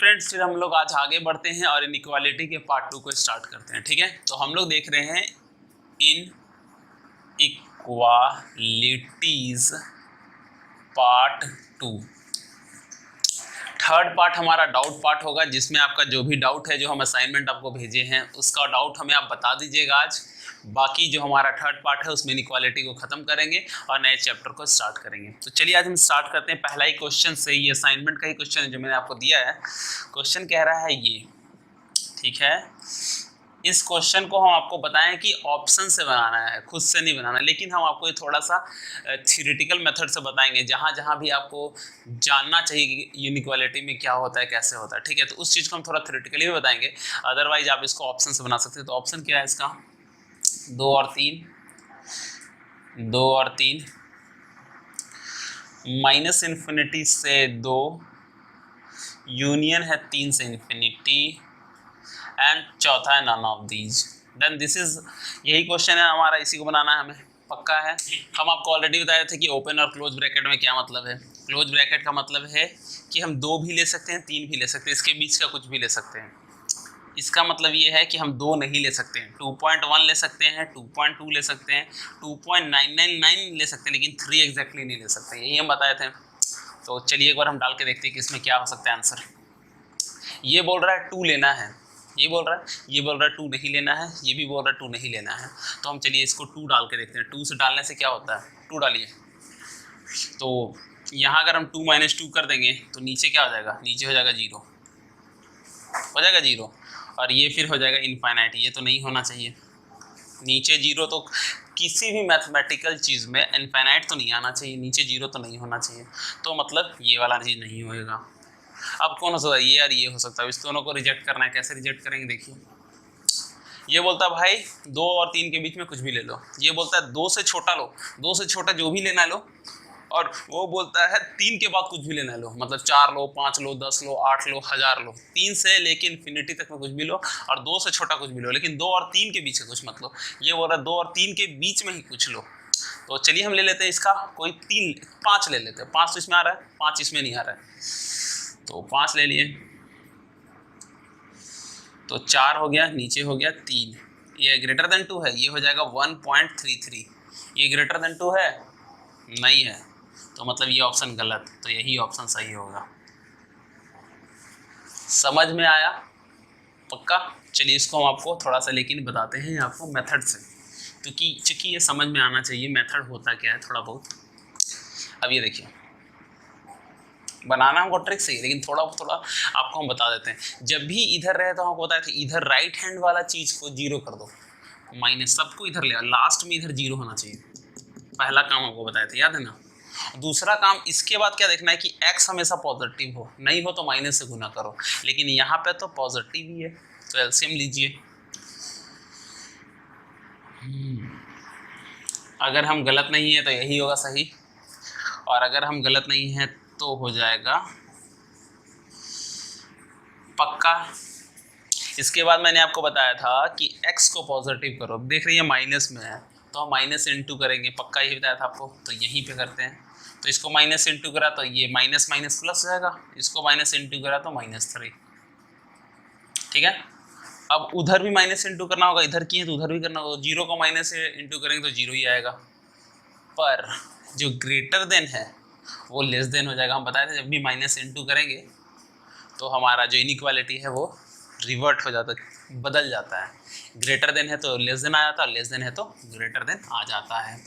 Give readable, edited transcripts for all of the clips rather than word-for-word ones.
Friends, फिर हम लोग आज आगे बढ़ते हैं और इनइक्वालिटी के पार्ट 2 को स्टार्ट करते हैं। ठीक है, तो हम लोग देख रहे हैं इन इक्वालिटीज पार्ट 2। थर्ड पार्ट हमारा डाउट पार्ट होगा, जिसमें आपका जो भी डाउट है, जो हम असाइनमेंट आपको भेजे हैं, उसका डाउट हमें आप बता दीजिएगा आज। बाकी जो हमारा थर्ड पार्ट है उसमें इनइक्वालिटी को खत्म करेंगे और नए चैप्टर को स्टार्ट करेंगे। तो चलिए आज हम स्टार्ट करते हैं पहला ही क्वेश्चन से। ये असाइनमेंट का ही क्वेश्चन है जो मैंने आपको दिया है। क्वेश्चन कह रहा है ये, ठीक है, इस क्वेश्चन को हम आपको बताएं कि ऑप्शन से बनाना है, खुद से नहीं बनाना, लेकिन हम आपको ये थोड़ा सा थ्योरेटिकल मेथड से बताएंगे, जहाँ जहाँ भी आपको जानना चाहिए कि इनइक्वालिटी में क्या होता है, कैसे होता है। ठीक है, तो उस चीज़ को हम थोड़ा थ्योरेटिकली भी बताएंगे, अदरवाइज आप इसको ऑप्शन से बना सकते हैं। तो ऑप्शन क्या है इसका, 2 और 3, 2 और 3, माइनस इन्फिनिटी से 2, यूनियन है 3 से इन्फिनिटी, एंड चौथा है none of these. Then this is, यही क्वेश्चन है हमारा, इसी को बनाना है हमें, पक्का है। हम आपको ऑलरेडी बताए थे कि ओपन और क्लोज ब्रैकेट में क्या मतलब है। क्लोज ब्रैकेट का मतलब है कि हम 2 भी ले सकते हैं, 3 भी ले सकते हैं, इसके बीच का कुछ भी ले सकते हैं। इसका मतलब ये है कि हम 2 नहीं ले सकते हैं, 2.1 ले सकते हैं, 2.2 ले सकते हैं, 2.999 ले सकते हैं, लेकिन 3 एग्जैक्टली नहीं ले सकते, यही हम बताए थे। तो चलिए एक बार हम डाल के देखते हैं कि इसमें क्या हो सकता है आंसर। ये बोल रहा है 2 लेना है, ये बोल रहा है, ये बोल रहा है 2 नहीं लेना है, ये भी बोल रहा है 2 नहीं लेना है। तो हम चलिए इसको 2 डाल के देखते हैं। 2 से डालने से क्या होता है, 2 डालिए, तो यहाँ अगर हम 2 - 2 कर देंगे तो नीचे क्या हो जाएगा, नीचे हो जाएगा 0, हो जाएगा 0, और ये फिर हो जाएगा इनफाइनाइट। ये तो नहीं होना चाहिए, नीचे 0 तो किसी भी मैथमेटिकल चीज़ में इनफाइनाइट तो नहीं आना चाहिए, नीचे 0 तो नहीं होना चाहिए। तो मतलब ये वाला चीज़ नहीं होएगा। अब कौन हो सकता है, ये और ये हो सकता है। इस दोनों को रिजेक्ट करना है, कैसे रिजेक्ट करेंगे देखिए। ये बोलता है भाई 2 और 3 के बीच में कुछ भी ले लो, ये बोलता है 2 से छोटा लो, 2 से छोटा जो भी लेना लो, और वो बोलता है 3 के बाद कुछ भी लेना लो, मतलब 4 लो, 5 लो, 10 लो, 8 लो, 1000 लो, 3 से लेके इन्फिनिटी तक में कुछ भी लो, और 2 से छोटा कुछ भी लो, लेकिन 2 और 3 के बीच में कुछ मत लो। ये बोल रहा है 2 और 3 के बीच में ही कुछ लो। तो चलिए हम ले लेते हैं इसका कोई 5 ले लेते हैं। 5 तो इसमें आ रहा है, 5 इसमें नहीं आ रहा है, तो 5 ले लिए, तो 4 हो गया, नीचे हो गया 3, ये ग्रेटर देन 2 है, ये हो जाएगा 1.33। ये ग्रेटर देन 2 है, नहीं है, तो मतलब ये ऑप्शन गलत, तो यही ऑप्शन सही होगा। समझ में आया, पक्का। चलिए इसको हम आपको थोड़ा सा लेकिन बताते हैं आपको मेथड से, क्योंकि चूंकि ये समझ में आना चाहिए मेथड होता क्या है थोड़ा बहुत। अब ये देखिए, बनाना हमको ट्रिक सही, लेकिन थोड़ा थोड़ा आपको हम बता देते हैं। जब भी इधर रहे तो हमको बताया था इधर राइट हैंड वाला चीज़ को 0 कर दो, माइनस सबको इधर ले, लास्ट में इधर 0 होना चाहिए। पहला काम आपको बताया था, याद है ना। दूसरा काम, इसके बाद क्या देखना है कि x हमेशा पॉजिटिव हो, नहीं हो तो माइनस से गुना करो, लेकिन यहाँ पे तो पॉजिटिव ही है, तो एलसीएम लीजिए। अगर हम गलत नहीं है तो यही होगा सही, और अगर हम गलत नहीं है तो हो जाएगा पक्का। इसके बाद मैंने आपको बताया था कि x को पॉजिटिव करो, देख रही है माइनस में है तो हम माइनस इंटू करेंगे, पक्का यही बताया था आपको, तो यहीं पे करते हैं। तो इसको माइनस इंटू करा तो ये माइनस माइनस प्लस हो जाएगा, इसको माइनस इंटू करा तो -3, ठीक है। अब उधर भी माइनस इंटू करना होगा, इधर की है तो उधर भी करना होगा, 0 को माइनस से इंटू करेंगे तो 0 ही आएगा, पर जो ग्रेटर देन है वो लेस देन हो जाएगा। हम बताए थे जब भी माइनस इंटू करेंगे तो हमारा जो इनइक्वालिटी है वो रिवर्ट हो जाता है, बदल जाता है। ग्रेटर देन है तो लेस देन आ जाता है, लेस देन है तो ग्रेटर देन आ जाता है।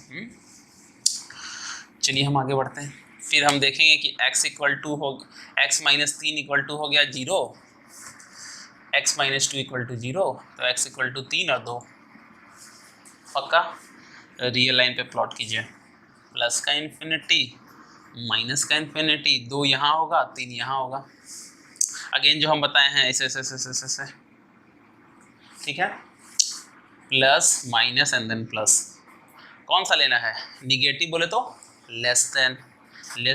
चलिए हम आगे बढ़ते हैं, फिर हम देखेंगे कि x = हो, x - 3 = हो गया 0, x - 2 = 0, तो x = 3 और 2, पक्का। रियल लाइन पे प्लॉट कीजिए, प्लस का इन्फिनिटी, माइनस का इन्फिनिटी, 2 यहाँ होगा, 3 यहाँ होगा। अगेन जो हम बताए हैं ऐसे ऐसे ऐसे ऐसे ऐसे, ठीक है, plus minus and then plus. कौन सा लेना है, निगेटिव बोले तो लेस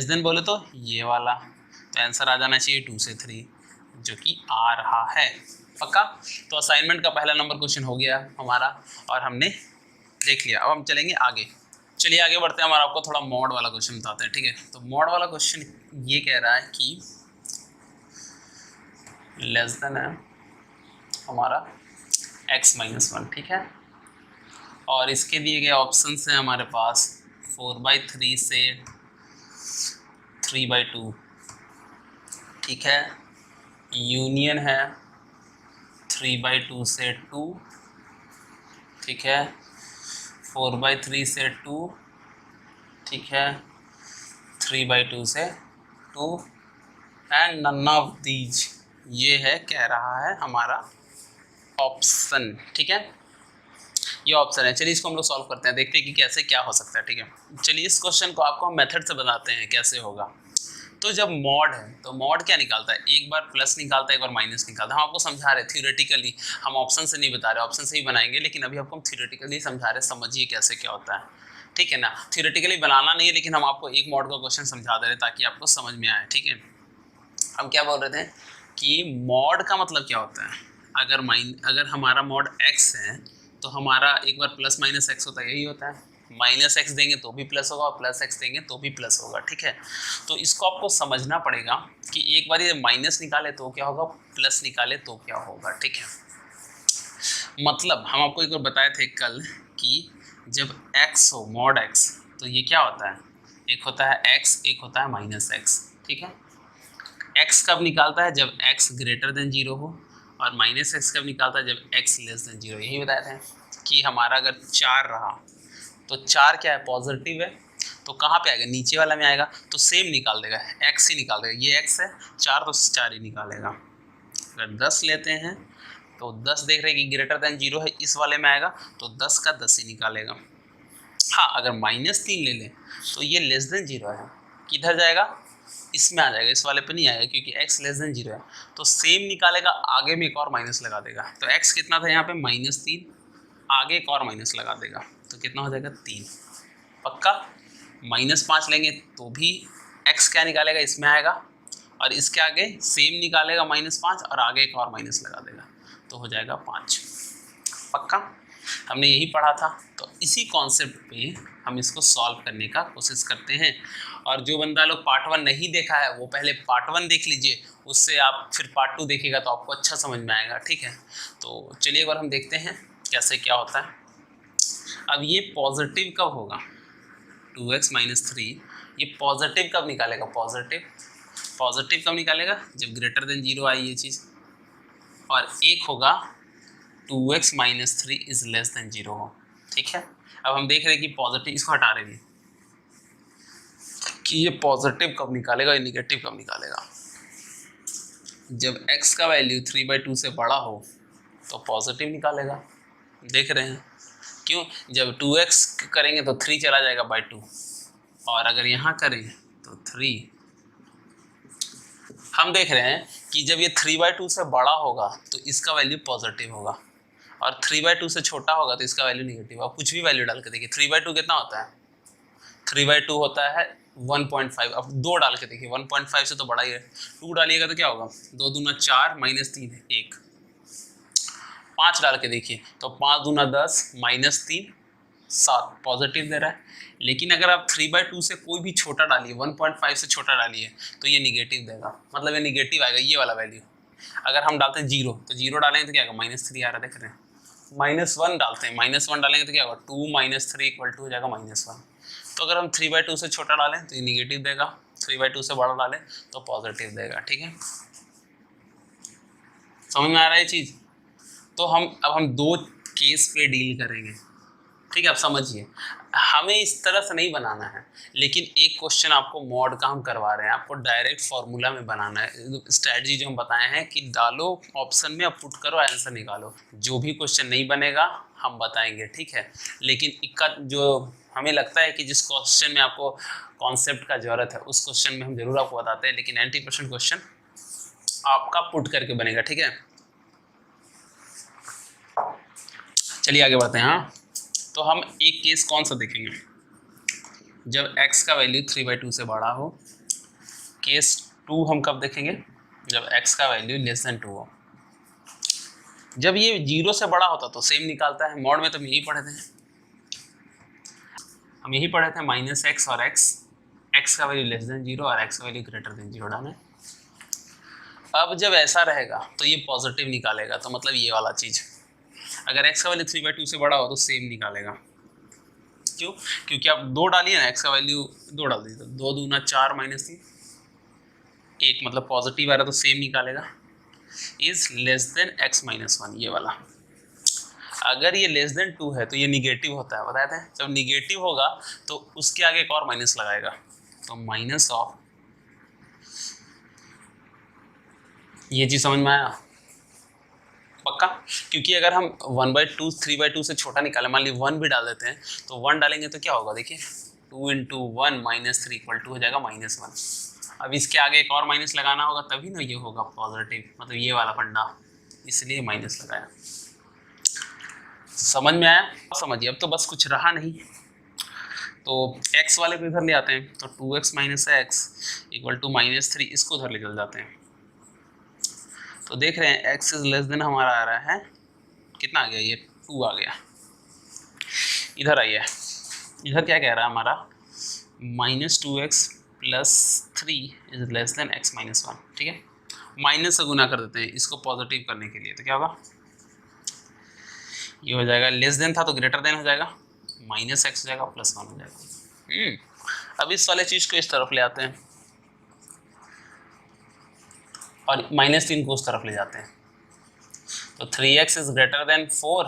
देन बोले तो ये वाला, तो आंसर आ जाना चाहिए 2 से 3, जो कि आ रहा है, पक्का। तो असाइनमेंट का पहला नंबर क्वेश्चन हो गया हमारा और हमने देख लिया। अब हम चलेंगे आगे, चलिए आगे बढ़ते हैं। हमारा आपको थोड़ा मॉड वाला क्वेश्चन बताते हैं, ठीक है। तो मॉड वाला क्वेश्चन ये कह रहा है कि लेस देन है हमारा x माइनस 1, ठीक है। और इसके दिए गए ऑप्शन हैं हमारे पास 4/3 से 3/2, ठीक है। यूनियन है 3/2 से 2, ठीक है। 4/3 से 2, ठीक है। 3/2 से 2 एंड नन ऑफ दीज, ये है कह रहा है हमारा ऑप्शन, ठीक है। ये ऑप्शन है। चलिए इसको हम लोग सॉल्व करते हैं, देखते हैं कि कैसे क्या हो सकता है, ठीक है। चलिए इस क्वेश्चन को आपको हम मेथड से बताते हैं कैसे होगा। तो जब मॉड है तो मॉड क्या निकालता है, एक बार प्लस निकालता है एक बार माइनस निकालता है। हम आपको समझा रहे थ्योरेटिकली, हम ऑप्शन से नहीं बता रहे, ऑप्शन से ही बनाएंगे, लेकिन अभी आपको हम थ्योरेटिकली समझा रहे, समझिए कैसे क्या होता है, ठीक है ना। थ्योरेटिकली बनाना नहीं है, लेकिन हम आपको एक मॉड का क्वेश्चन समझा दे रहे ताकि आपको समझ में आए, ठीक है। हम क्या बोल रहे थे कि मॉड का मतलब क्या होता है, अगर हमारा मॉड x है तो हमारा एक बार प्लस माइनस एक्स होता है, यही होता है। माइनस एक्स देंगे तो भी प्लस होगा और प्लस एक्स देंगे तो भी प्लस होगा, ठीक है। तो इसको आपको समझना पड़ेगा कि एक बार ये माइनस निकाले तो क्या होगा, प्लस निकाले तो क्या होगा, ठीक है। मतलब हम आपको एक बार बताए थे कल कि जब x हो मॉड x, तो ये क्या होता है, एक होता है x, एक होता है माइनस एक्स, ठीक है। x कब निकालता है, जब x ग्रेटर देन 0 हो, और माइनस एक्स कब निकालता है, जब x लेस देन 0। यही बताया था कि हमारा अगर 4 रहा तो 4 क्या है, पॉजिटिव है, तो कहाँ पे आएगा, नीचे वाला में आएगा, तो सेम निकाल देगा, x ही निकाल देगा। ये x है 4, तो 4 ही निकालेगा। अगर 10 लेते हैं तो 10 देख रहे हैं कि ग्रेटर देन 0 है, इस वाले में आएगा, तो 10 का 10 ही निकालेगा। हाँ, अगर -3 ले लें तो ये लेस देन 0 है, किधर जाएगा, इसमें आ जाएगा, इस वाले पे नहीं आएगा, क्योंकि x लेस देन 0 है। तो सेम निकालेगा, आगे में एक और माइनस लगा देगा। तो x कितना था यहाँ पे, -3, आगे एक और माइनस लगा देगा, तो कितना हो जाएगा, 3। पक्का। -5 लेंगे तो भी x क्या निकालेगा, इसमें आएगा, और इसके आगे सेम निकालेगा -5, और आगे एक और माइनस लगा देगा, तो हो जाएगा 5। पक्का, हमने यही पढ़ा था। तो इसी कॉन्सेप्ट पे हम इसको सॉल्व करने का कोशिश करते हैं। और जो बंदा लोग पार्ट 1 नहीं देखा है वो पहले पार्ट 1 देख लीजिए, उससे आप फिर पार्ट 2 देखिएगा तो आपको अच्छा समझ में आएगा, ठीक है। तो चलिए एक बार हम देखते हैं कैसे क्या होता है। अब ये पॉजिटिव कब होगा, 2x - 3, ये पॉजिटिव कब निकालेगा, पॉजिटिव कब निकालेगा, जब ग्रेटर देन 0 आई ये चीज़, और एक होगा 2x - 3 इज लेस देन 0 हो, ठीक है। अब हम देख रहे हैं कि पॉजिटिव, इसको हटा रहे हैं कि ये पॉजिटिव कब निकालेगा, ये निगेटिव कब निकालेगा। जब x का वैल्यू 3/2 से बड़ा हो तो पॉजिटिव निकालेगा, देख रहे हैं क्यों, जब 2x करेंगे तो 3 चला जाएगा बाई 2, और अगर यहाँ करें तो 3। हम देख रहे हैं कि जब ये 3/2 से बड़ा होगा तो इसका वैल्यू पॉजिटिव होगा, और 3/2 से छोटा होगा तो इसका वैल्यू निगेटिव होगा। कुछ भी वैल्यू डाल के देखिए, 3/2 कितना होता है, 3/2 होता है 1.5। अब 2 डाल के देखिए, 1.5 से तो बड़ा ही है, 2 डालिएगा तो क्या होगा, 2 दूना 4, -3 है 1। 5 डाल के देखिए तो 5 दूना 10, -3 7, पॉजिटिव दे रहा है। लेकिन अगर आप 3/2 से कोई भी छोटा डालिए, 1.5 से छोटा डालिए, तो ये निगेटिव देगा, मतलब ये निगेटिव आएगा, ये वाला वैल्यू। अगर हम डालते हैं 0, तो 0 डालेंगे तो क्या होगा, -3 आ रहा है, देख रहे हैं। -1 डालते हैं, -1 डालेंगे तो क्या होगा, 2 - 3 = हो जाएगा -1। तो अगर हम 3/2 से छोटा डालें तो ये निगेटिव देगा, 3/2 से बड़ा डालें तो पॉजिटिव देगा, ठीक है। समझ में आ रहा है ये चीज़। तो अब हम 2 केस पे डील करेंगे, ठीक है। आप समझिए, हमें इस तरह से नहीं बनाना है, लेकिन एक क्वेश्चन आपको मॉड का हम करवा रहे हैं, आपको डायरेक्ट फॉर्मूला में बनाना है। स्ट्रैटेजी जो हम बताए हैं कि डालो ऑप्शन में, अब पुट करो, आंसर निकालो। जो भी क्वेश्चन नहीं बनेगा हम बताएंगे, ठीक है। लेकिन इक्का जो हमें लगता है कि जिस क्वेश्चन में आपको कॉन्सेप्ट का जरूरत है उस क्वेश्चन में हम जरूर आपको बताते हैं, लेकिन 90% क्वेश्चन आपका पुट करके बनेगा, ठीक है। चलिए आगे बढ़ते हैं। हाँ, तो हम एक केस कौन सा देखेंगे, जब x का वैल्यू 3/2 से बड़ा हो। केस 2 हम कब देखेंगे, जब x का वैल्यू लेस देन 2 हो। जब ये 0 से बड़ा होता तो सेम निकालता है, मॉड में तो हम यही पढ़े थे, -x और x का वैल्यू लेस देन 0 और x का वैल्यू ग्रेटर देन 0 डालें। अब जब ऐसा रहेगा तो ये पॉजिटिव निकालेगा, तो मतलब ये वाला चीज, अगर x का वैल्यू 3/2 से बड़ा हो तो सेम निकालेगा। क्यों? क्योंकि आप 2 डालिए ना, x का वैल्यू 2 डाल दीजिए, तो 2 दूना 4 माइनस 3 1, मतलब पॉजिटिव आ रहा तो सेम निकालेगा। Is less than x minus 1, ये वाला। अगर ये लेस देन 2 है तो ये निगेटिव होता है, बताए थे। जब निगेटिव होगा तो उसके आगे एक और माइनस लगाएगा, तो माइनस ऑफ, ये चीज समझ में आया? पक्का? क्योंकि अगर हम 1/2 3/2 से छोटा निकालें, मान ली 1 भी डाल देते हैं, तो 1 डालेंगे तो क्या होगा, देखिए 2 × 1 - 3 = 2 हो जाएगा -1। अब इसके आगे एक और माइनस लगाना होगा, तभी ना ये होगा पॉजिटिव, मतलब ये वाला फंडा, इसलिए माइनस लगाया। समझ में आया? समझिए, अब तो बस कुछ रहा नहीं, तो x वाले को इधर ले आते हैं, तो 2x - x = -3, इसको उधर ले चल जाते हैं। तो देख रहे हैं x इज लेस देन हमारा आ रहा है, कितना आ गया, ये 2 आ गया। इधर आइए, इधर क्या कह रहा है हमारा, -2x + 3 is less than x - 1, ठीक है। माइनस से गुना कर देते हैं इसको पॉजिटिव करने के लिए, तो क्या होगा, ये हो जाएगा, लेस देन था तो ग्रेटर देन हो जाएगा, -x हो जाएगा, +1 हो जाएगा। अब इस वाले चीज को इस तरफ ले आते हैं और -3 को उस तरफ ले जाते हैं, तो 3x is greater then 4,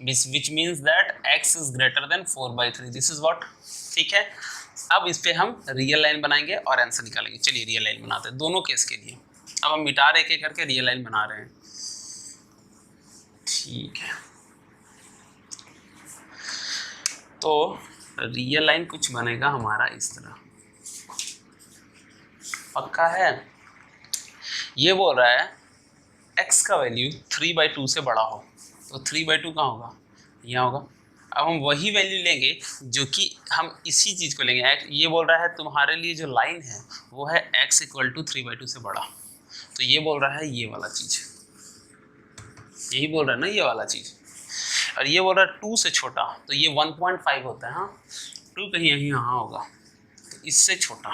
which means that x is greater then 4/3, this is what, ठीक है। अब इस पे हम रियल लाइन बनाएंगे और आंसर निकालेंगे। चलिए रियल लाइन बनाते हैं दोनों केस के लिए। अब हम मिटा रहे एक करके रियल लाइन बना रहे हैं, ठीक है। तो रियल लाइन कुछ बनेगा हमारा इस तरह, पक्का है। ये बोल रहा है x का वैल्यू 3/2 से बड़ा हो, तो 3/2 कहाँ होगा, यहाँ होगा। अब हम वही वैल्यू लेंगे जो कि हम इसी चीज़ को लेंगे, ये बोल रहा है तुम्हारे लिए जो लाइन है वो है x = 3/2 से बड़ा, तो ये बोल रहा है ये वाला चीज़, यही बोल रहा है ना ये वाला चीज़। और ये बोल रहा है 2 से छोटा, तो ये 1.5 होता है, हाँ 2 कहीं यहीं यहाँ होगा, तो इससे छोटा।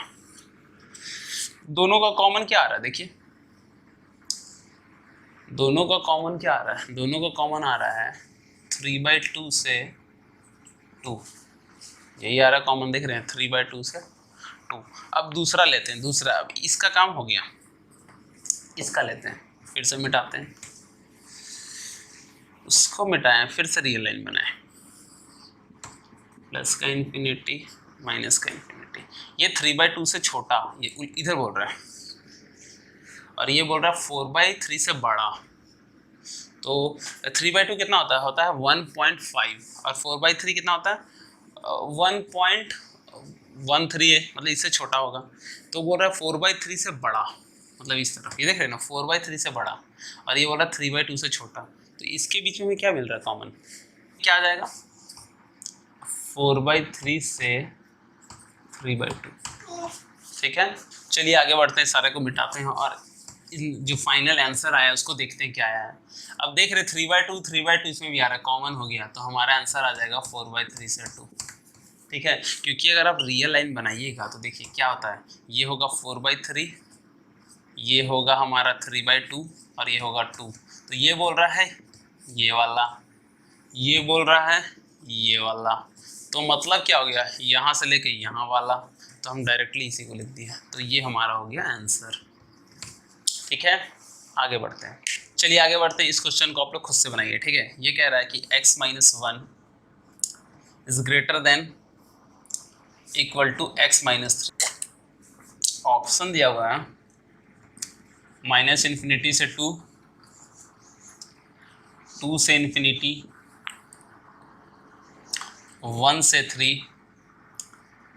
दोनों का कॉमन क्या आ रहा है, देखिए दोनों का कॉमन क्या आ रहा है, दोनों का कॉमन आ रहा है 3/2 से 2, यही आ रहा है कॉमन, देख रहे हैं 3/2 से 2। अब दूसरा लेते हैं, दूसरा, अब इसका काम हो गया, इसका लेते हैं, फिर से मिटाते हैं, उसको मिटाएं, फिर से रियल लाइन बनाएं, प्लस का इन्फिनिटी माइनस का इन्फिनिटी, ये 3/2 से छोटा, ये इधर बोल रहा है, और ये बोल रहा है 4/3 से बड़ा। तो 3/2 कितना होता है 1.5, और 4/3 कितना होता है 1.13 है, मतलब इससे छोटा होगा। तो बोल रहा है 4/3 से बड़ा, मतलब इस तरफ, ये देख रहे हैं ना 4/3 से बड़ा, और ये बोल रहा है 3/2 से छोटा, तो इसके बीच में क्या मिल रहा है कॉमन, क्या आ जाएगा 4/3 से 3/2, ठीक है। चलिए आगे बढ़ते हैं, सारे को मिटाते हैं और जो फाइनल आंसर आया उसको देखते हैं क्या आया है। अब देख रहे 3/2 इसमें भी आ रहा है, कॉमन हो गया, तो हमारा आंसर आ जाएगा 4/3 से 2, ठीक है। क्योंकि अगर आप रियल लाइन बनाइएगा तो देखिए क्या होता है, ये होगा 4/3, ये होगा हमारा 3/2 और ये होगा 2, तो ये बोल रहा है ये वाला, ये बोल रहा है ये वाला, तो मतलब क्या हो गया, यहाँ से लेके यहाँ वाला, तो हम डायरेक्टली इसी को लिख दिया, तो ये हमारा हो गया आंसर, ठीक है। आगे बढ़ते हैं, चलिए आगे बढ़ते हैं, इस क्वेश्चन को आप लोग खुद से बनाइए, ठीक है। ये कह रहा है कि x - 1 is greater than equal to x - 3, option दिया हुआ है -∞ से 2, 2 से इन्फिनिटी, 1 से 3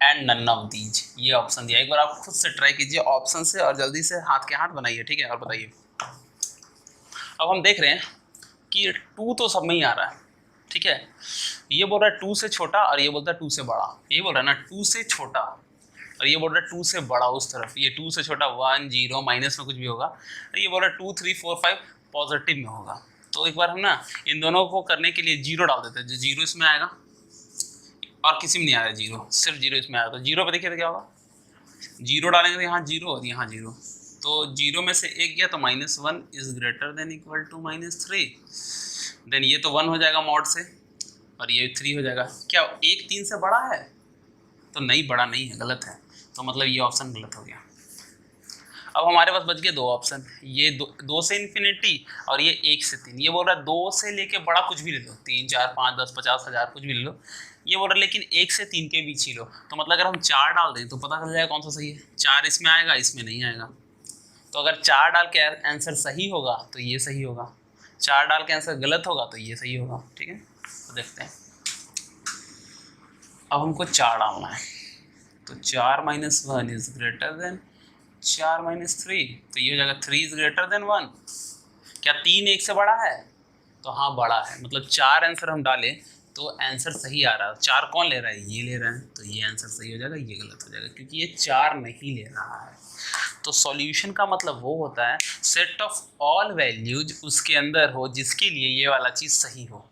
एंड नन ऑफ दीज, ये ऑप्शन दिया। एक बार आप खुद से ट्राई कीजिए ऑप्शन से और जल्दी से हाथ के हाथ बनाइए, ठीक है। और बताइए, अब हम देख रहे हैं कि 2 तो सब में ही आ रहा है, ठीक है। ये बोल रहा है 2 से छोटा और ये बोलता है 2 से बड़ा, ये बोल रहा है ना 2 से छोटा और ये बोल रहा है 2 से बड़ा उस तरफ, ये 2 से छोटा 1 0 माइनस में कुछ भी होगा, और ये बोल रहा है 2 3 4 5 पॉजिटिव में होगा। तो एक बार हम ना इन दोनों को करने के लिए 0 डाल देते हैं, जो 0 इसमें आएगा और किसी में नहीं आया 0, सिर्फ 0 इसमें आया, तो 0 पे देखिए तो क्या होगा, 0 डालेंगे तो यहाँ 0 और यहाँ 0, तो 0 में से 1 गया तो -1 is greater than equal to -3। Then ये तो 1 हो जाएगा मॉड से और ये 3 हो जाएगा। क्या 1 3 से बड़ा है? तो नहीं, बड़ा नहीं है, गलत है। तो मतलब ये ऑप्शन गलत हो गया। अब हमारे पास बच गए 2 ऑप्शन, ये 2 से इन्फिनिटी और ये 1 से 3। ये बोल रहा है 2 से लेके बड़ा कुछ भी ले लो, 3 4 5 10 50 1000 कुछ भी ले लो। ये बोल रहा है लेकिन 1 से 3 के बीच ही लो। तो मतलब अगर हम 4 डाल दें तो पता चल जाएगा कौन सा सही है। 4 इसमें आएगा, इसमें नहीं आएगा। तो अगर 4 डाल के आंसर सही होगा तो ये सही होगा, 4 डाल के आंसर गलत होगा तो ये सही होगा। ठीक है, तो देखते हैं। अब हमको 4 डालना है, तो 4 - 1 इज ग्रेटर देन 4 - 3, तो ये हो जाएगा 3 इज ग्रेटर देन 1। क्या 3 1 से बड़ा है? तो हाँ बड़ा है, मतलब 4 आंसर हम डालें तो आंसर सही आ रहा है। 4 कौन ले रहा है? ये ले रहा है, तो ये आंसर सही हो जाएगा, ये गलत हो जाएगा क्योंकि ये 4 नहीं ले रहा है। तो सॉल्यूशन का मतलब वो होता है सेट ऑफ ऑल वैल्यूज उसके अंदर हो जिसके लिए ये वाला चीज़ सही हो।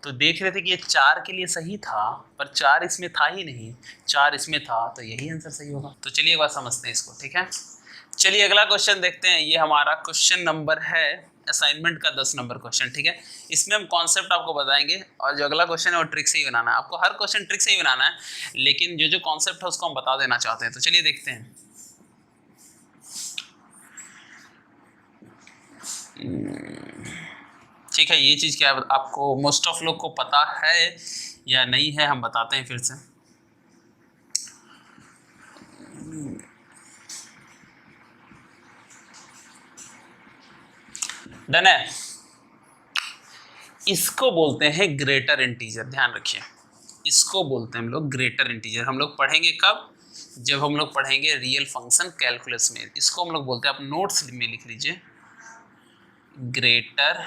तो देख रहे थे कि ये 4 के लिए सही था, पर 4 इसमें था ही नहीं, 4 इसमें था, तो यही आंसर सही होगा। तो चलिए एक बार समझते हैं इसको। ठीक है, चलिए अगला क्वेश्चन देखते हैं। ये हमारा क्वेश्चन नंबर है असाइनमेंट का 10 नंबर क्वेश्चन। ठीक है, इसमें हम कॉन्सेप्ट आपको बताएंगे और जो अगला क्वेश्चन है वो ट्रिक से ही बनाना है। आपको हर क्वेश्चन ट्रिक से ही बनाना है, लेकिन जो जो कॉन्सेप्ट है उसको हम बता देना चाहते हैं। तो चलिए देखते हैं। ठीक है, ये चीज़ क्या आपको मोस्ट ऑफ लोग को पता है या नहीं है, हम बताते हैं फिर से। डन है। इसको बोलते हैं ग्रेटर इंटीजर, ध्यान रखिए, इसको बोलते हैं हम लोग ग्रेटर इंटीजर। हम लोग पढ़ेंगे कब? जब हम लोग पढ़ेंगे रियल फंक्शन कैलकुलस में। इसको हम लोग बोलते हैं, आप नोट्स में लिख लीजिए, ग्रेटर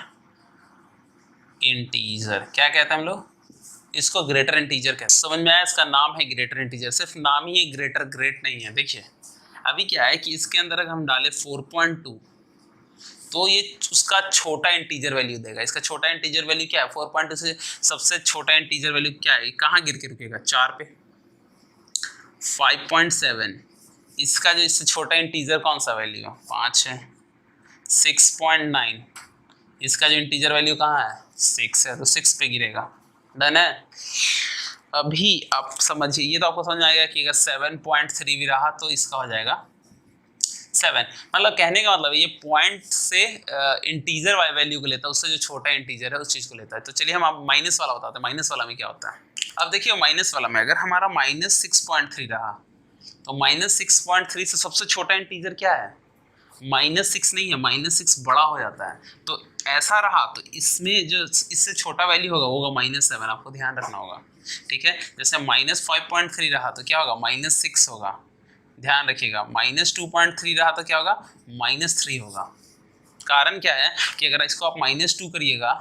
इंटीजर। क्या कहते हैं हम लोग इसको? ग्रेटर इंटीजर कहते हैं। समझ में आया? इसका नाम है ग्रेटर इंटीजर, सिर्फ नाम ही है ग्रेटर, ग्रेट नहीं है। देखिए अभी क्या है कि इसके अंदर अगर हम डालें 4.2 तो ये उसका छोटा इंटीजर वैल्यू देगा। इसका छोटा इंटीजर वैल्यू क्या है? 4.2 से सबसे छोटा इंटीजर वैल्यू क्या है? कहाँ गिर के रुकेगा? 4 पे। 5.7 इसका जो इससे छोटा इंटीजर कौन सा वैल्यू है? 5 है। 6.9 इसका जो इंटीजर वैल्यू कहाँ है? 6 है, तो 6 पे गिरेगा। डन है। अभी आप समझिए, ये तो आपको समझ आएगा कि अगर 7.3 भी रहा तो इसका हो जाएगा 7। मतलब कहने का मतलब ये पॉइंट से इंटीजर वैल्यू को लेता है, उससे जो छोटा इंटीजर है उस चीज़ को लेता है। तो चलिए हम आप माइनस वाला बताते हैं, माइनस वाला में क्या होता है। अब देखिए माइनस वाला में अगर हमारा -6.3 रहा तो -6.3 से सबसे छोटा इंटीजर क्या है? -6 नहीं है, -6 बड़ा हो जाता है। तो ऐसा रहा तो इसमें जो इससे छोटा वैल्यू होगा वो होगा -7, आपको ध्यान रखना होगा। ठीक है, जैसे -5.3 रहा तो क्या होगा? -6 होगा। ध्यान रखिएगा, -2.3 रहा तो क्या होगा? -3 होगा। कारण क्या है कि अगर इसको आप -2 करिएगा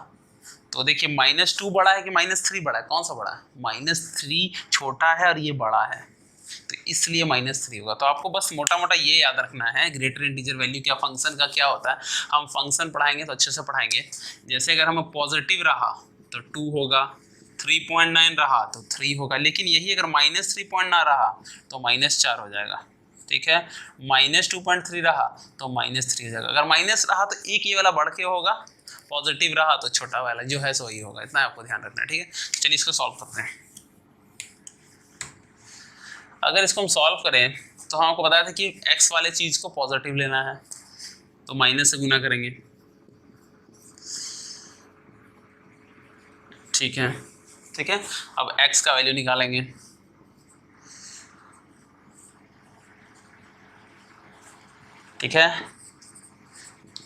तो देखिए -2 बड़ा है कि -3 बड़ा है? कौन सा बड़ा है? -3 छोटा है और ये बड़ा है, तो इसलिए -3 होगा। तो आपको बस मोटा मोटा ये याद रखना है ग्रेटर इंटीजर वैल्यू क्या फंक्शन का क्या होता है। हम फंक्शन पढ़ाएंगे तो अच्छे से पढ़ाएंगे। जैसे अगर हम पॉजिटिव रहा तो 2 होगा, 3.9 रहा तो 3 होगा, लेकिन यही अगर -3 ना रहा तो -4 हो जाएगा। ठीक है, -2.3 रहा तो -3 हो जाएगा। अगर माइनस रहा तो एक ये वाला बढ़ के होगा, पॉजिटिव रहा तो छोटा वाला जो है सो ही होगा। इतना आपको ध्यान रखना है। ठीक है, चलिए इसको सॉल्व करते हैं। अगर इसको हम सॉल्व करें तो हम आपको बताया था कि x वाले चीज़ को पॉजिटिव लेना है तो माइनस से गुना करेंगे। ठीक है, ठीक है। अब x का वैल्यू निकालेंगे। ठीक है,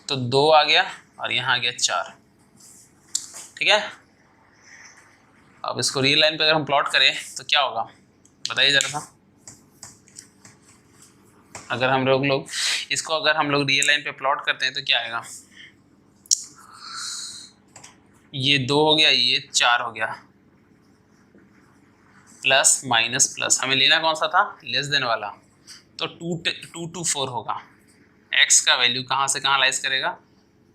तो 2 आ गया और यहाँ आ गया 4। ठीक है, अब इसको रियल लाइन पे अगर हम प्लॉट करें तो क्या होगा बताइए जरा सा। अगर हम लोग इसको अगर हम लोग रियल लाइन पे प्लॉट करते हैं तो क्या आएगा? ये 2 हो गया, ये 4 हो गया, प्लस माइनस प्लस। हमें लेना कौन सा था? लेस देन वाला। तो 2 to 4 होगा। x का वैल्यू कहाँ से कहाँ लाइज करेगा?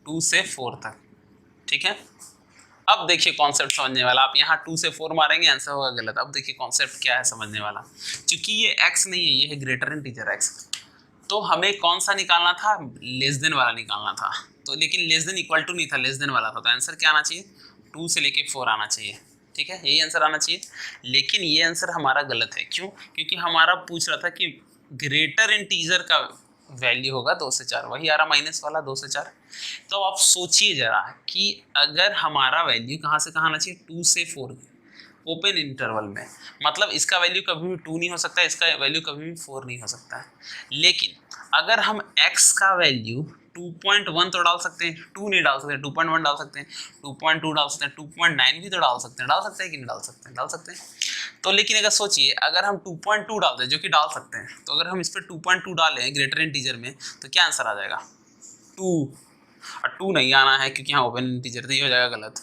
2 से 4 तक। ठीक है, अब देखिए कॉन्सेप्ट समझने वाला। आप यहाँ 2 से 4 मारेंगे आंसर होगा गलत। अब देखिए कॉन्सेप्ट क्या है समझने वाला। क्योंकि ये x नहीं है, ये है ग्रेटर इंटीजर x। तो हमें कौन सा निकालना था, लेस देन वाला निकालना था, तो लेकिन लेस देन इक्वल टू नहीं था, लेस देन वाला था, तो आंसर क्या आना चाहिए, 2 से लेके 4 आना चाहिए। ठीक है, यही आंसर आना चाहिए। लेकिन ये आंसर हमारा गलत है, क्यों, क्योंकि हमारा पूछ रहा था कि ग्रेटर इंटीजर का वैल्यू होगा 2 से 4, वही आ रहा माइनस वाला 2 से 4। तो आप सोचिए जरा कि अगर हमारा वैल्यू कहाँ से कहाँ आना चाहिए, 2 से 4 ओपन इंटरवल में, मतलब इसका वैल्यू कभी भी 2 नहीं हो सकता, इसका वैल्यू कभी भी 4 नहीं हो सकता है। लेकिन अगर हम x का वैल्यू 2.1 तो डाल सकते हैं, 2 नहीं डाल सकते, 2.1 डाल सकते हैं, 2.2 डाल सकते हैं, 2.9 भी तो डाल सकते हैं, कि नहीं डाल सकते हैं, डाल सकते हैं। तो लेकिन अगर सोचिए अगर हम 2.2 डालते हैं, जो कि डाल सकते हैं, तो अगर हम इस पर 2.2 डालें ग्रेटर इंटीजर में, तो क्या आंसर आ जाएगा, 2। और 2 नहीं आना है क्योंकि यहाँ ओपन इंटीजर, तो ये हो जाएगा गलत।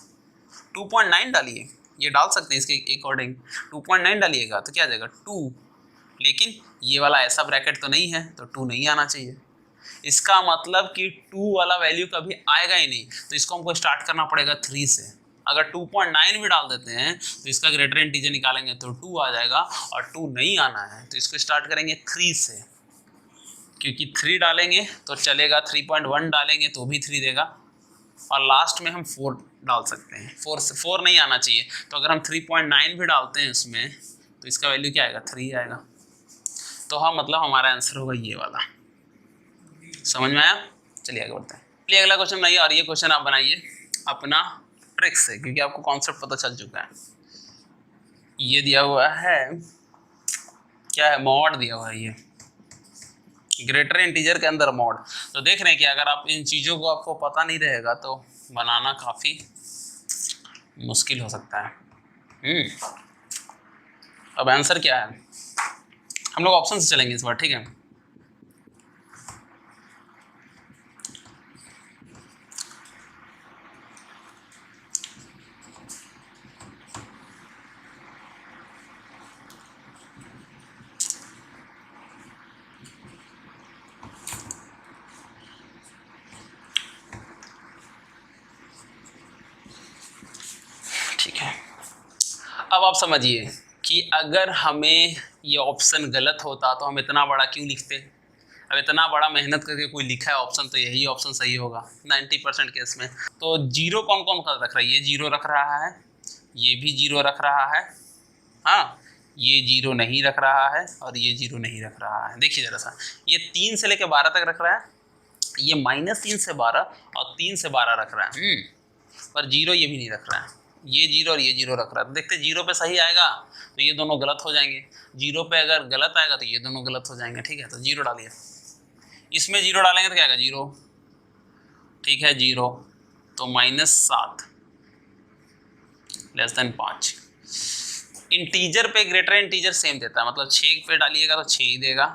2.9 डालिए, ये डाल सकते हैं इसके अकॉर्डिंग, 2.9 डालिएगा तो क्या आ जाएगा 2, लेकिन ये वाला ऐसा ब्रैकेट तो नहीं है, तो 2 नहीं आना चाहिए। इसका मतलब कि 2 वाला वैल्यू कभी आएगा ही नहीं, तो इसको हमको स्टार्ट करना पड़ेगा 3 से। अगर 2.9 भी डाल देते हैं तो इसका ग्रेटर इंटीजर निकालेंगे तो 2 आ जाएगा, और 2 नहीं आना है तो इसको स्टार्ट करेंगे 3 से, क्योंकि 3 डालेंगे तो चलेगा, 3.1 डालेंगे तो भी 3 देगा, और लास्ट में हम 4 डाल सकते हैं, 4 नहीं आना चाहिए। तो अगर हम 3.9 भी डालते हैं उसमें, तो इसका वैल्यू क्या आएगा, 3 आएगा। तो हाँ, मतलब हमारा आंसर होगा ये वाला। समझ में आया? चलिए आगे बढ़ते हैं। चलिए अगला क्वेश्चन बनाइए, और ये क्वेश्चन आप बनाइए अपना ट्रिक से, क्योंकि आपको कॉन्सेप्ट पता चल चुका है। ये दिया हुआ है, क्या है, मॉड दिया हुआ है, ये ग्रेटर इंटीजर के अंदर मॉड। तो देख रहे हैं कि अगर आप इन चीज़ों को आपको पता नहीं रहेगा तो बनाना काफ़ी मुश्किल हो सकता है। अब आंसर क्या है, हम लोग ऑप्शन से चलेंगे इस बार, ठीक है। ठीक है, अब आप समझिए कि अगर हमें ये ऑप्शन गलत होता तो हम इतना बड़ा क्यों लिखते। अब इतना बड़ा मेहनत करके कोई लिखा है ऑप्शन, तो यही ऑप्शन सही होगा 90% केस में। तो जीरो कौन कौन रख रहा है, ये जीरो रख रहा है, ये भी जीरो रख रहा है, हाँ ये जीरो नहीं रख रहा है, और ये जीरो नहीं रख रहा है। देखिए जरा सा, ये 3 से लेकर 12 तक रख रहा है, ये -3 से 12 और 3 से 12 रख रहा है, पर जीरो ये भी नहीं रख रहा है, ये जीरो और ये जीरो रख रहा है। देखते जीरो पे सही आएगा तो ये दोनों गलत हो जाएंगे, जीरो पे अगर गलत आएगा तो ये दोनों गलत हो जाएंगे। ठीक है, तो जीरो डालिए, इसमें जीरो डालेंगे तो क्या आएगा, जीरो। ठीक है, जीरो, तो -7 लेस देन 5। इंटीजर पे ग्रेटर इंटीजर सेम देता है, मतलब 6 पे डालिएगा तो 6 ही देगा,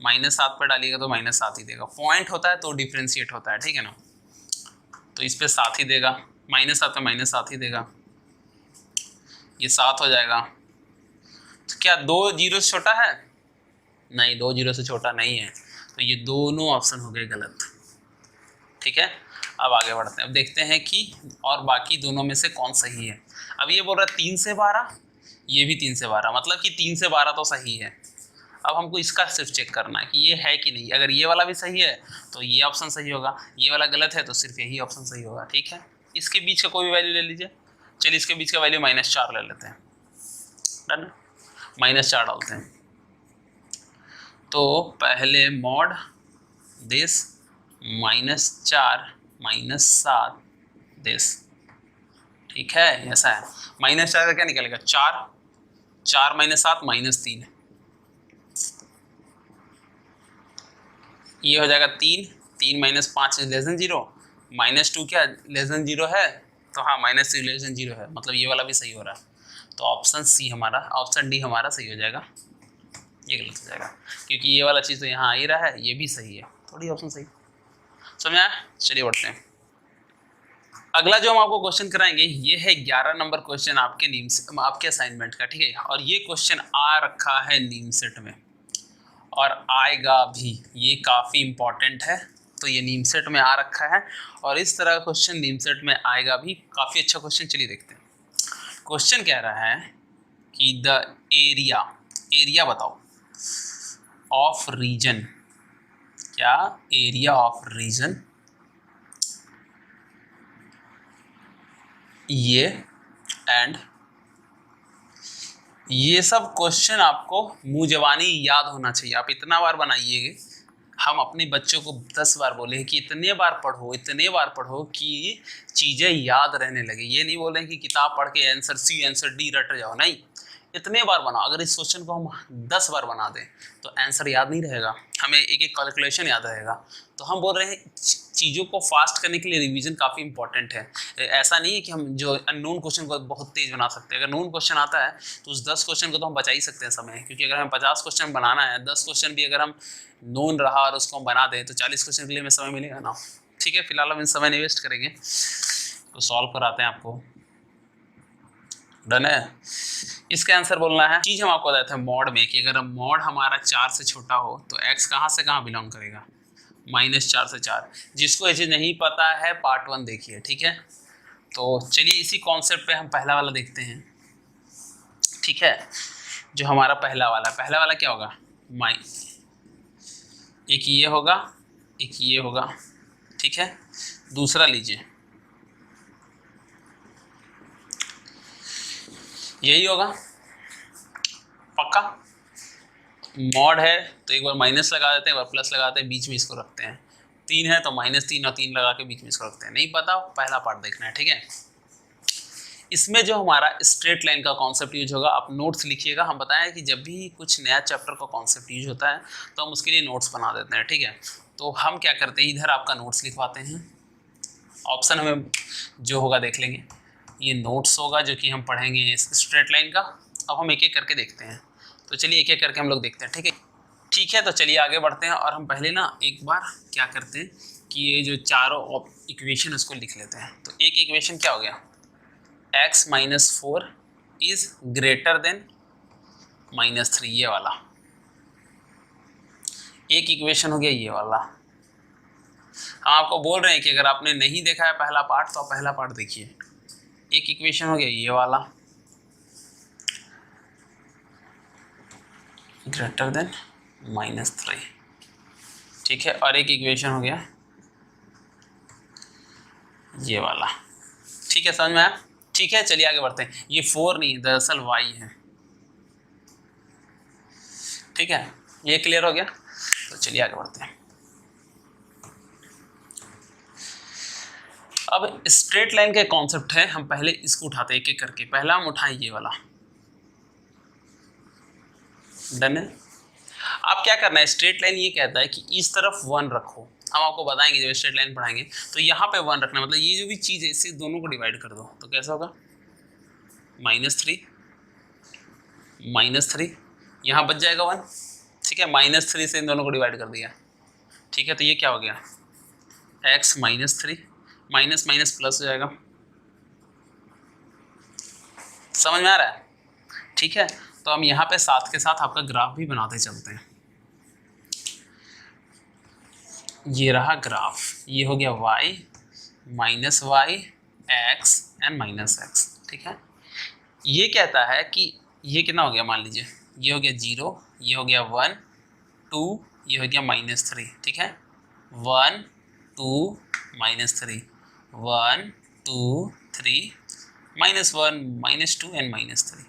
-7 पे डालिएगा तो -7 ही देगा। पॉइंट होता है तो डिफ्रेंशिएट होता है, ठीक है ना। तो इस पे 7 ही देगा, -7 पे -7 ही देगा, ये 7 हो जाएगा। तो क्या 2 जीरो से छोटा है, नहीं 2 जीरो से छोटा नहीं है, तो ये दोनों ऑप्शन हो गए गलत। ठीक है, अब आगे बढ़ते हैं, अब देखते हैं कि और बाकी दोनों में से कौन सही है। अब ये बोल रहा है 3 से 12, ये भी 3 से 12, मतलब कि 3 से 12 तो सही है। अब हमको इसका सिर्फ चेक करना है कि ये है कि नहीं। अगर ये वाला भी सही है तो ये ऑप्शन सही होगा, ये वाला गलत है तो सिर्फ यही ऑप्शन सही होगा। ठीक है, इसके बीच का कोई भी वैल्यू ले लीजिए। चलिए इसके बीच का वैल्यू -4 ले लेते हैं, डन, -4 डालते हैं। तो पहले मॉड दिस -4 -7 दिस, ठीक है, ऐसा है। -4 का क्या निकलेगा, 4, 4 -7 -3, ये हो जाएगा 3, 3 -5 लेस देन 0, -2 क्या लेस देन 0 है, तो हाँ -3 लेस देन 0 है, मतलब ये वाला भी सही हो रहा है। तो ऑप्शन सी हमारा, ऑप्शन डी हमारा सही हो जाएगा, ये गलत हो जाएगा क्योंकि ये वाला चीज़ तो यहाँ आ ही रहा है, ये भी सही है, थोड़ी ऑप्शन सही। समझा? चलिए बढ़ते हैं। अगला जो हम आपको क्वेश्चन कराएंगे ये है 11 नंबर क्वेश्चन आपके नीम से, आपके असाइनमेंट का, ठीक है। और ये क्वेश्चन आ रखा है नीम सेट में और आएगा भी, ये काफ़ी इम्पॉर्टेंट है। तो ये नीम सेट में आ रखा है और इस तरह का क्वेश्चन नीम सेट में आएगा भी, काफ़ी अच्छा क्वेश्चन। चलिए देखते हैं। क्वेश्चन कह रहा है कि द एरिया, एरिया बताओ ऑफ रीजन क्या एरिया ऑफ रीजन ये एंड ये सब क्वेश्चन आपको मुंह जबानी याद होना चाहिए। आप इतना बार बनाइए, हम अपने बच्चों को 10 बार बोले कि इतने बार पढ़ो कि चीज़ें याद रहने लगे। ये नहीं बोले कि किताब पढ़ के आंसर सी आंसर डी रट जाओ, नहीं, इतने बार बनाओ। अगर इस क्वेश्चन को हम 10 बार बना दें तो आंसर याद नहीं रहेगा, हमें एक एक कैलकुलेशन याद रहेगा। तो हम बोल रहे हैं चीज़ों को फास्ट करने के लिए रिवीजन काफ़ी इंपॉर्टेंट है। ऐसा नहीं है कि हम जो अननोन क्वेश्चन को बहुत तेज बना सकते हैं। अगर नोन क्वेश्चन आता है तो उस 10 क्वेश्चन को तो हम बचा ही सकते हैं समय, क्योंकि अगर हमें 50 क्वेश्चन बनाना है, 10 क्वेश्चन भी अगर हम नोन रहा और उसको हम बना दें तो 40 क्वेश्चन के लिए हमें समय मिलेगा ना। ठीक है, फिलहाल हम इन समय नहीं वेस्ट करेंगे, तो सॉल्व कराते हैं आपको। डन है। इसका आंसर बोलना है। चीज हम आपको बताते हैं मॉड में कि अगर मॉड हमारा 4 से छोटा हो तो x कहाँ से कहाँ बिलोंग करेगा, -4 से 4। जिसको ये चीज नहीं पता है पार्ट 1 देखिए, ठीक है। तो चलिए इसी कॉन्सेप्ट पे हम पहला वाला देखते हैं, ठीक है। जो हमारा पहला वाला क्या होगा, एक ये होगा, एक ये होगा, ठीक है। दूसरा लीजिए, यही होगा पक्का। मॉड है तो एक बार माइनस लगा देते हैं, एक बार प्लस लगाते हैं, बीच में इसको रखते हैं। 3 है तो -3 और 3 लगा के बीच में इसको रखते हैं। नहीं पता, पहला पार्ट देखना है, ठीक है। इसमें जो हमारा स्ट्रेट लाइन का कॉन्सेप्ट यूज होगा, आप नोट्स लिखिएगा। हम बताएं कि जब भी कुछ नया चैप्टर का कॉन्सेप्ट यूज होता है तो हम उसके लिए नोट्स बना देते हैं, ठीक है। तो हम क्या करते हैं, इधर आपका नोट्स लिखवाते हैं। ऑप्शन हमें जो होगा देख लेंगे। ये नोट्स होगा जो कि हम पढ़ेंगे इस स्ट्रेट लाइन का। अब हम एक एक करके देखते हैं। तो चलिए एक एक करके हम लोग देखते हैं, ठीक है। ठीक है, तो चलिए आगे बढ़ते हैं। और हम पहले ना एक बार क्या करते हैं कि ये जो चारों इक्वेशन उसको लिख लेते हैं। तो एक इक्वेशन क्या हो गया, x - 4 इज ग्रेटर देन -3, ये वाला एक इक्वेशन हो गया, ये वाला। हम आपको बोल रहे हैं कि अगर आपने नहीं देखा है पहला पार्ट तो आप पहला पार्ट देखिए। एक इक्वेशन हो गया ये वाला, ग्रेटर देन -3, ठीक है। और एक इक्वेशन हो गया ये वाला, ठीक है। समझ में आया, ठीक है। चलिए आगे बढ़ते हैं। ये 4 नहीं, दरअसल y है, ठीक है। ये क्लियर हो गया, तो चलिए आगे बढ़ते हैं। अब स्ट्रेट लाइन का कॉन्सेप्ट है, हम पहले इसको उठाते हैं एक एक करके। पहला हम उठाएं ये वाला, डन है। अब क्या करना है, स्ट्रेट लाइन ये कहता है कि इस तरफ 1 रखो। हम आपको बताएंगे जब स्ट्रेट लाइन पढ़ाएंगे तो यहाँ पे 1 रखना, मतलब ये जो भी चीज़ है इससे दोनों को डिवाइड कर दो। तो कैसा होगा, -3 यहाँ बच जाएगा 1, ठीक है। -3 से इन दोनों को डिवाइड कर दिया, ठीक है। तो ये क्या हो गया, x - 3, माइनस माइनस प्लस हो जाएगा। समझ में आ रहा है, ठीक है। तो हम यहाँ पे साथ के साथ आपका ग्राफ भी बनाते चलते हैं। ये रहा ग्राफ, ये हो गया y -y x and -x, ठीक है। ये कहता है कि ये कितना हो गया, मान लीजिए ये हो गया 0, ये हो गया 1 2, ये हो गया -3, ठीक है। 1 2 -3 1 2 3 -1 -2 एंड -3,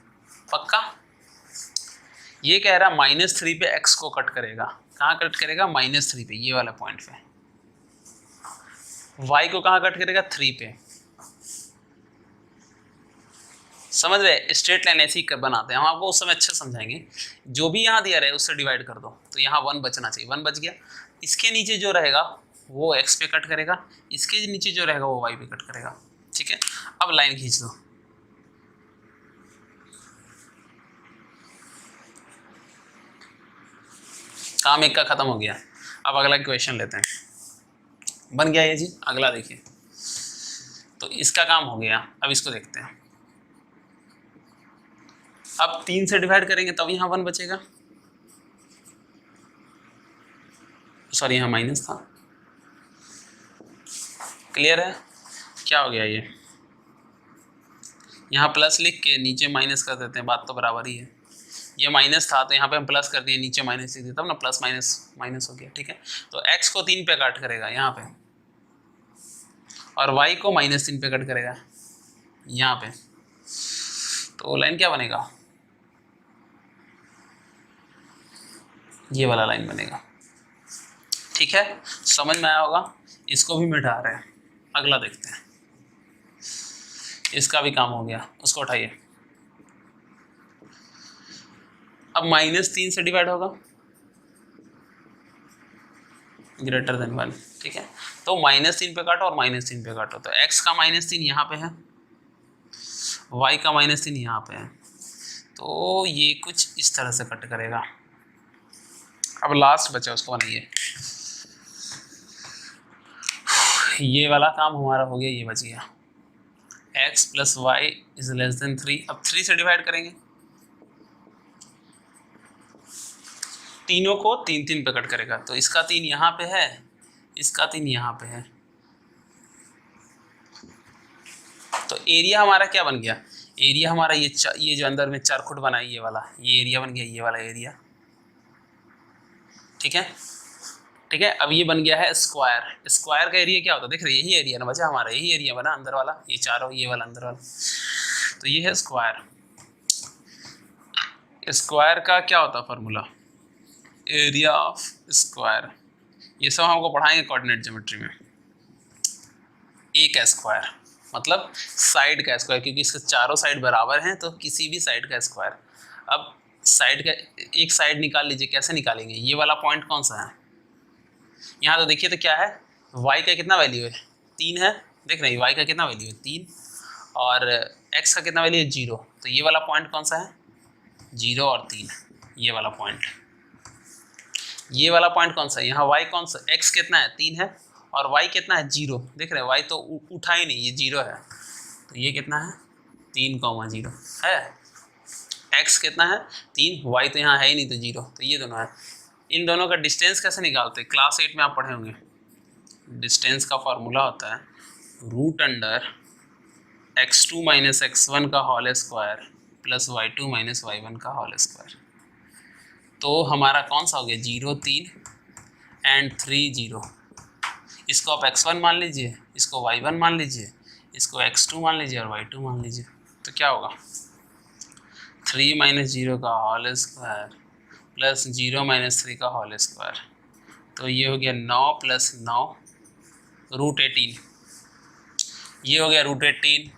पक्का। ये कह रहा -3 पे x को कट करेगा। कहाँ कट करेगा, -3 पे, ये वाला पॉइंट पे। y को कहाँ कट करेगा, 3 पे। समझ रहे, स्ट्रेट लाइन ऐसे ही बनाते हैं हम, आपको उस समय अच्छा समझाएंगे। जो भी यहाँ दिया रहे उससे डिवाइड कर दो, तो यहाँ 1 बचना चाहिए, 1 बच गया। इसके नीचे जो रहेगा वो x पे कट करेगा, इसके नीचे जो रहेगा वो y पे कट करेगा, ठीक है। अब लाइन खींच दो, काम एक का खत्म हो गया। अब अगला क्वेश्चन लेते हैं, बन गया ये जी। अगला देखिए, तो इसका काम हो गया। अब इसको देखते हैं। अब 3 से डिवाइड करेंगे तब यहाँ 1 बचेगा, सॉरी यहाँ माइनस था, क्लियर है। क्या हो गया, ये यहाँ प्लस लिख के नीचे माइनस कर देते हैं, बात तो बराबर ही है। ये माइनस था तो यहाँ पे हम प्लस कर दिए, नीचे माइनस लिख दिया, तब ना प्लस माइनस माइनस हो गया, ठीक है। तो x को 3 पे कट करेगा यहाँ पे, और y को -3 पे कट करेगा यहाँ पे, तो लाइन क्या बनेगा, ये वाला लाइन बनेगा, ठीक है। समझ में आया होगा। इसको भी मिटा रहे हैं, अगला देखते हैं। इसका भी काम हो गया, उसको उठाइए। अब -3 से डिवाइड होगा, ग्रेटर देन 1, ठीक है। तो -3 पे काटो और -3 पे काटो, तो x का -3 यहाँ पे है, y का -3 यहाँ पे है, तो ये कुछ इस तरह से कट करेगा। अब लास्ट बचा, उसको बनाइए। ये वाला काम हमारा हो गया, ये बच गया। x + y > 3। अब 3 से डिवाइड करेंगे, तीनों को 3 3 पे कट करेगा, तो इसका 3 यहाँ पे है, इसका 3 यहाँ पे है, तो एरिया हमारा क्या बन गया, एरिया हमारा ये जो अंदर में चरखुट बना है, ये वाला, ये एरिया बन गया, ये वाला एरिया, ठीक है। ठीक है, अब ये बन गया है स्क्वायर। स्क्वायर का एरिया क्या होता है, देख रहे, यही एरिया ना बचा हमारा, यही एरिया बना अंदर वाला, ये चारों, ये वाला अंदर वाला, तो ये है स्क्वायर। स्क्वायर का क्या होता है फॉर्मूला, एरिया ऑफ स्क्वायर, ये सब हमको पढ़ाएंगे कोऑर्डिनेट ज्योमेट्री में। ए का स्क्वायर मतलब साइड का स्क्वायर, क्योंकि इसके चारों साइड बराबर हैं, तो किसी भी साइड का स्क्वायर। अब साइड का एक साइड निकाल लीजिए, कैसे निकालेंगे, ये वाला पॉइंट कौन सा है, यहाँ तो देखिए तो क्या है, y का कितना वैल्यू है, 3 है, देख रहे हैं y का कितना वैल्यू है 3, और x का कितना वैल्यू है 0, तो ये वाला पॉइंट कौन सा है, 0 और 3, ये वाला पॉइंट, ये वाला पॉइंट कौन सा है, यहाँ y कौन सा, x कितना है 3 है, और y कितना है 0, देख रहे हैं y तो उठा ही नहीं, ये 0 है, तो ये कितना है 3,0 है, x कितना है 3, y तो यहाँ है ही नहीं तो 0, तो ये दोनों है। इन दोनों का डिस्टेंस कैसे निकालते हैं, क्लास 8 में आप पढ़े होंगे। डिस्टेंस का फॉर्मूला होता है √x2 - x1 का whole square plus y2 - y1 का होल स्क्वायर। तो हमारा कौन सा हो गया, 0 3 एंड 3 0। इसको आप x1 मान लीजिए, इसको y1 मान लीजिए, इसको x2 मान लीजिए और y2 मान लीजिए, तो क्या होगा 3 - 0 का होल स्क्वायर प्लस 0 - 3 का होल स्क्वायर, तो ये हो गया 9 + 9 √18, ये हो गया √18,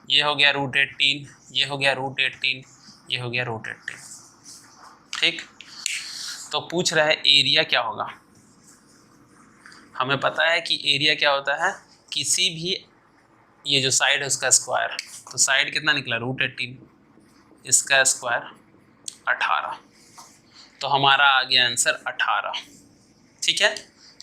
ये हो गया √18, ये हो गया √18, ये हो गया √18, ठीक। तो पूछ रहा है एरिया क्या होगा, हमें पता है कि एरिया क्या होता है, किसी भी ये जो साइड है उसका स्क्वायर, तो साइड कितना निकला √18, इसका स्क्वायर 18, तो हमारा आ गया आंसर 18, ठीक है।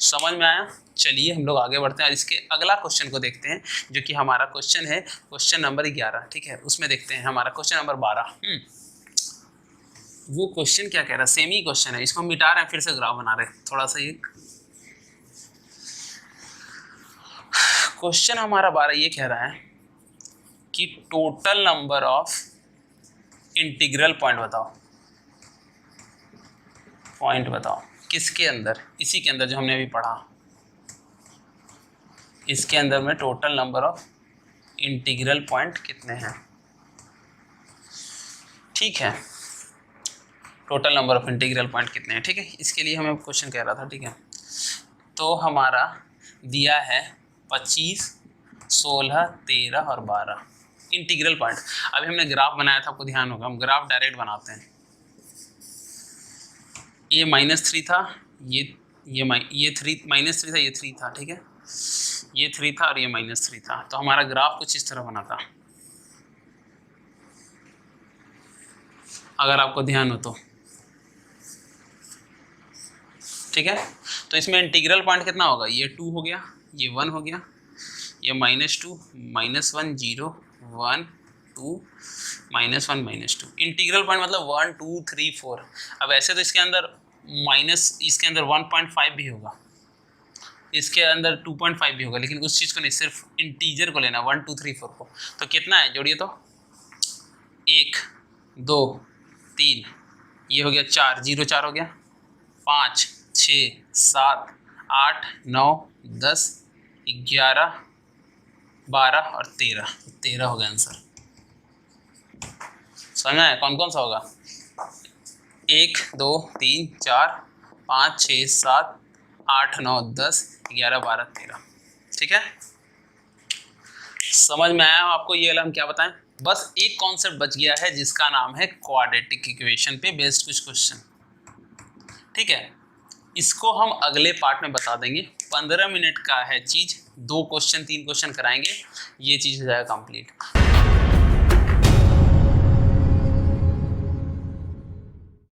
समझ में आया। चलिए हम लोग आगे बढ़ते हैं और इसके अगला क्वेश्चन को देखते हैं, जो कि हमारा क्वेश्चन है क्वेश्चन नंबर 11, ठीक है। उसमें देखते हैं हमारा क्वेश्चन नंबर 12। वो क्वेश्चन क्या कह रहा है, सेम ही क्वेश्चन है, इसको मिटा रहे हैं, फिर से ग्राफ बना रहे हैं, थोड़ा सा ये क्वेश्चन हमारा 12 ये कह रहा है कि total number of integral point बताओ, पॉइंट बताओ किसके अंदर, इसी के अंदर जो हमने अभी पढ़ा, इसके अंदर में total number of integral point कितने हैं, ठीक है। Total number of integral point कितने हैं, ठीक है। इसके लिए हमें क्वेश्चन कह रहा था, ठीक है। तो हमारा दिया है 25, 16, 13 और 12 इंटीग्रल पॉइंट। अभी हमने ग्राफ बनाया था, आपको ध्यान होगा, हम ग्राफ डायरेक्ट बनाते हैं। ये -3 था, ये -3 था, ये 3 था, ठीक है, ये 3 था और ये -3 था, तो हमारा ग्राफ कुछ इस तरह बना था, अगर आपको ध्यान हो तो, ठीक है। तो इसमें इंटीग्रल पॉइंट कितना होगा, ये 2 हो गया, ये 1 हो गया, ये -2 -1 0 1 2 -1 -2। इंटीग्रल पॉइंट मतलब 1 2 3 4। अब ऐसे तो इसके अंदर इसके अंदर 1.5 भी होगा, इसके अंदर 2.5 भी होगा, लेकिन उस चीज़ को नहीं, सिर्फ इंटीजर को लेना, 1 2 3 4 को। तो कितना है, जोड़िए तो 1 2 3 ये हो गया 4, 0 4 हो गया, 5 6 7 8 9 10 11 12 और 13, 13 हो गया आंसर। समझ में कौन कौन सा होगा? 1 2 3 4 5 6 7 8 9 10 11 12 13। ठीक है, समझ में आया आपको? ये वाला हम क्या बताएं, बस एक कॉन्सेप्ट बच गया है जिसका नाम है क्वाड्रेटिक इक्वेशन पे बेस्ड कुछ क्वेश्चन। ठीक है, इसको हम अगले पार्ट में बता देंगे। 15 मिनट का है चीज, 2 क्वेश्चन 3 क्वेश्चन कराएंगे, ये चीज हो जाएगा कंप्लीट।